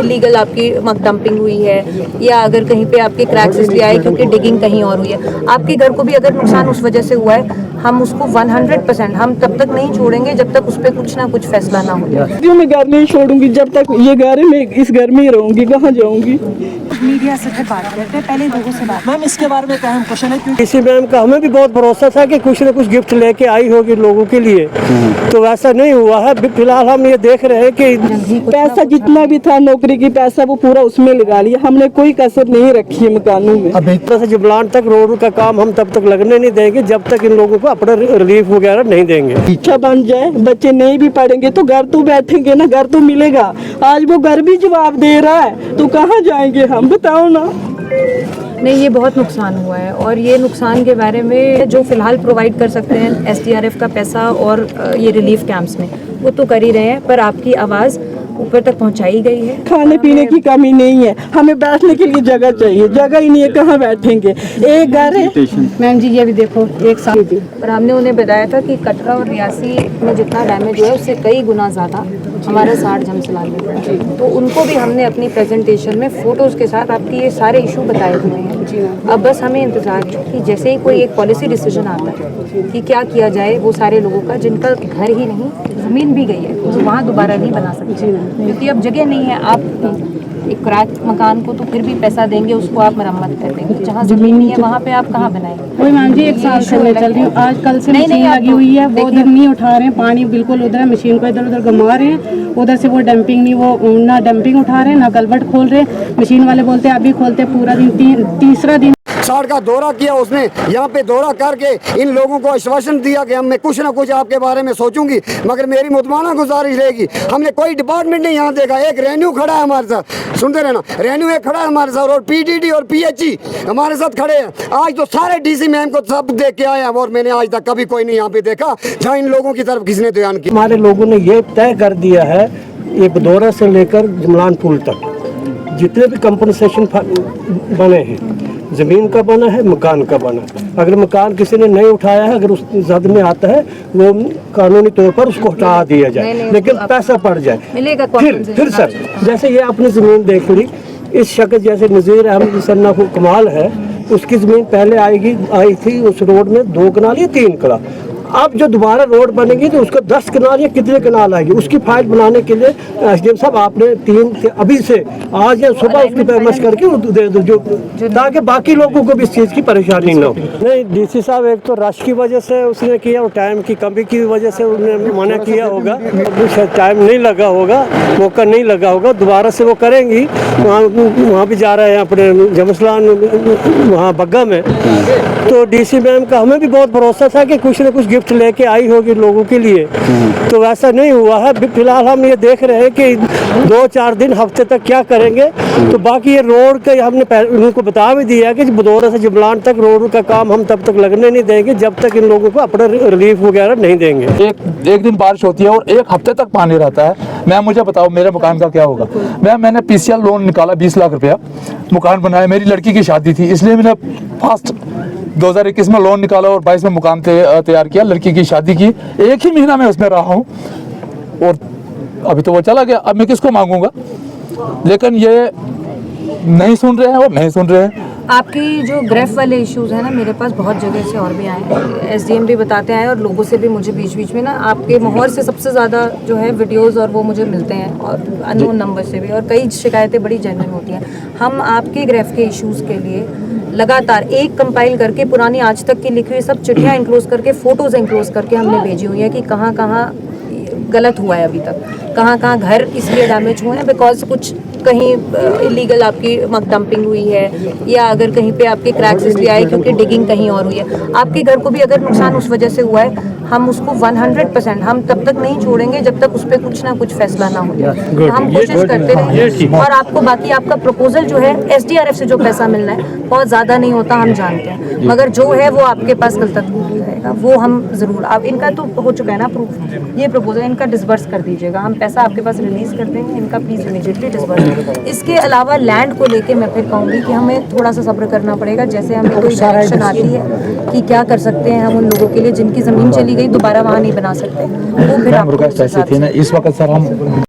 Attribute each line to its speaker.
Speaker 1: Illegal आपकी dumping हुई है, या अगर कहीं पे आपके क्रैक्स इसलिए आए क्योंकि डिगिंग कहीं और हुई है, आपके घर को भी अगर नुकसान उस वजह से हुआ है, हम उसको 100% हम तब तक नहीं छोड़ेंगे जब तक उस पर कुछ ना कुछ फैसला ना हो जाए।
Speaker 2: जो मैं घर नहीं छोड़ूंगी जब तक ये घर है, मैं इस घर में ही रहूंगी, कहाँ जाऊंगी।
Speaker 3: मीडिया से फिर बात करते हैं, पहले लोगों से बात। मैम इसके बारे में क्या हम क्वेश्चन है, क्योंकि
Speaker 4: इसी मैम का हमें भी बहुत भरोसा था कि कुछ न कुछ गिफ्ट लेके आई होगी लोगों के लिए, तो वैसा नहीं हुआ है। फिलहाल हम ये देख रहे हैं कि
Speaker 2: पैसा जितना भी था नौकरी की पैसा वो पूरा उसमें लगा लिया, हमने कोई कसर नहीं रखी है मकानों में।
Speaker 4: अब इतना से जुबलान तक रोड का काम हम तब तक लगने नहीं देंगे जब तक इन लोगों को अपना रिलीफ वगैरह नहीं देंगे।
Speaker 2: इच्छा बन जाए, बच्चे नहीं भी पढ़ेंगे तो घर तो बैठेंगे ना, घर तो मिलेगा। आज वो घर भी जवाब दे रहा है तो कहाँ जाएंगे हम, बताओ ना।
Speaker 1: नहीं, ये बहुत नुकसान हुआ है और ये नुकसान के बारे में जो फिलहाल प्रोवाइड कर सकते हैं एसडीआरएफ का पैसा और ये रिलीफ कैंप्स में वो तो कर ही रहे हैं, पर आपकी आवाज़ ऊपर तक पहुंचाई गई है।
Speaker 2: खाने पीने की कमी नहीं है, हमें बैठने के लिए जगह चाहिए, जगह ही नहीं है, कहाँ बैठेंगे। एक घर है
Speaker 1: मैम जी, ये भी देखो एक साल पर हमने उन्हें बताया था कि कटरा और रियासी में जितना डैमेज हुआ है उससे कई गुना ज़्यादा हमारा 60 जमसलाल में पड़ा है, तो उनको भी हमने अपनी प्रेजेंटेशन में फ़ोटोज़ के साथ आपके ये सारे इशू बताए हुए हैं। अब बस हमें इंतज़ार है कि जैसे ही कोई एक पॉलिसी डिसीजन आता है कि क्या किया जाए वो सारे लोगों का जिनका घर ही नहीं ज़मीन भी गई है तो वहाँ दोबारा नहीं बना सकते क्योंकि अब जगह नहीं है। आप एक क्रैक मकान को तो फिर भी पैसा देंगे, उसको आप मरम्मत कर देंगे, जहाँ ज़मीन नहीं है वहाँ पे आप कहाँ बनाएंगे।
Speaker 3: वही मैम जी, एक साल से मैं चल रही हूँ, आज कल से मशीन लगी हुई है, वो उधर नहीं उठा रहे हैं, पानी बिल्कुल उधर है, मशीन को इधर उधर घुमा रहे हैं, उधर से वो डंपिंग नहीं, वो ना डंपिंग उठा रहे हैं ना गलबट खोल रहे हैं। मशीन वाले बोलते हैं अभी खोलते पूरा दिन, तीसरा दिन
Speaker 5: साड़ का दौरा किया उसने, यहाँ पे दौरा करके इन लोगों को आश्वासन दिया कि मैं कुछ ना कुछ आपके बारे में सोचूंगी, मगर मेरी मुतमाना गुजारिश रहेगी, हमने कोई डिपार्टमेंट नहीं यहाँ देखा। एक रेन्यू खड़ा है हमारे साथ, सुनते रहना, रेन्यू एक खड़ा है हमारे साथ और पीडीडी और पीएचई हमारे साथ खड़े हैं। आज तो सारे डीसी मैम को सब देख के आए हैं और मैंने आज तक कभी कोई नहीं यहाँ पे देखा जहाँ इन लोगों की तरफ किसने ध्यान किया।
Speaker 4: हमारे लोगों ने ये तय कर दिया है, ये बदौरा से लेकर जुमलान पुल तक जितने भी कंपनसेशन बने हैं, ज़मीन का बना है, मकान का बना है, अगर मकान किसी ने नहीं उठाया है, अगर उस जद में आता है वो कानूनी तौर पर उसको हटा दिया जाए, लेकिन पैसा पड़ जाए। फिर सर जैसे ये आपने ज़मीन देख ली, इस शख्स जैसे नज़ीर अहमद सन्ना को कमाल है, उसकी ज़मीन पहले आई थी उस रोड में 2 कनाल या 3 कनाल। अब जो दोबारा रोड बनेगी तो उसको 10 कनाल या कितने कनाल आएगी, उसकी फाइल बनाने के लिए एसडीएम साहब आपने 3 अभी से आज या सुबह उसकी पैमश करके दे दो जो ताकि बाकी लोगों को भी इस चीज़ की परेशानी ना हो। नहीं, डीसी साहब एक तो रश की वजह से उसने किया और टाइम की कमी की वजह से उन्होंने मना किया होगा, शायद टाइम नहीं लगा होगा, मौका नहीं लगा होगा, दोबारा से वो करेंगी। वहाँ भी जा रहे हैं अपने जमसलान वहाँ बग्गा में, तो डीसी मैम का हमें भी बहुत भरोसा था कि कुछ न कुछ गिफ्ट लेके आई होगी लोगों के लिए, तो वैसा नहीं हुआ है। फिलहाल हम ये देख रहे हैं कि 2-4 दिन हफ्ते तक क्या करेंगे, तो बाकी ये रोड का हमने उनको बता भी दिया है कि बदौरा से जुबलान तक रोड का काम हम तब तक लगने नहीं देंगे जब तक इन लोगों को अपना रिलीफ वगैरह नहीं देंगे।
Speaker 6: एक दिन बारिश होती है और 1 हफ्ते तक पानी रहता है। मैम मुझे बताओ मेरे मकान का क्या होगा। मैंने पीसीएल लोन निकाला 20 लाख रुपया, मकान बनाया, मेरी लड़की की शादी थी इसलिए मैंने फर्स्ट 2021 में लोन निकाला और 22 में मकान तैयार किया, लड़की की शादी की। 1 ही महीना में उसमें रहा हूँ और अभी तो वो चला गया, अब मैं किसको मांगूंगा। लेकिन ये नहीं सुन रहे हैं और नहीं सुन रहे हैं।
Speaker 1: आपकी जो ग्रेफ वाले इश्यूज़ हैं ना, मेरे पास बहुत जगह से और भी आए हैं, एसडीएम भी बताते हैं और लोगों से भी मुझे बीच बीच में ना आपके मोहर से सबसे ज़्यादा जो है वीडियोस और वो मुझे मिलते हैं और अननोन नंबर से भी, और कई शिकायतें बड़ी जेन्युइन होती हैं। हम आपके ग्रेफ के इश्यूज़ के लिए लगातार एक कंपाइल करके पुरानी आज तक की लिखी हुई सब चिट्ठियाँ इंक्लोज करके, फ़ोटोज़ इंक्लोज करके हमने भेजी हुई है कि कहाँ कहाँ गलत हुआ है, अभी तक कहाँ कहाँ घर इसलिए डैमेज हुए हैं बिकॉज कुछ कहीं इलीगल आपकी डंपिंग हुई है, या अगर कहीं पे आपके क्रैक्स इसलिए आए क्योंकि डिगिंग कहीं और हुई है। आपके घर को भी अगर नुकसान उस वजह से हुआ है, हम उसको 100% हम तब तक नहीं छोड़ेंगे जब तक उस पर कुछ ना कुछ फैसला ना हो जाए। तो हम कोशिश करते रहेंगे और आपको बाकी आपका प्रपोजल जो है एसडीआरएफ से जो पैसा मिलना है बहुत ज़्यादा नहीं होता, हम जानते हैं, मगर जो है वो आपके पास कल तक रहेगा, वो हम ज़रूर, आप इनका तो हो चुका है ना प्रूफ, ये प्रपोजल इनका डिसबर्स कर दीजिएगा, हम पैसा आपके पास रिलीज़ कर देंगे, इनका प्लीज़ इमीडिएटली डिसबर्स। इसके अलावा लैंड को लेके मैं फिर कहूँगी कि हमें थोड़ा सा सब्र करना पड़ेगा, जैसे हमें कोई डायरेक्शन आती है कि क्या कर सकते हैं हम उन लोगों के लिए जिनकी ज़मीन चली गई दोबारा वहाँ नहीं बना सकते, वो फिर आपको
Speaker 6: इस वक्त सर हम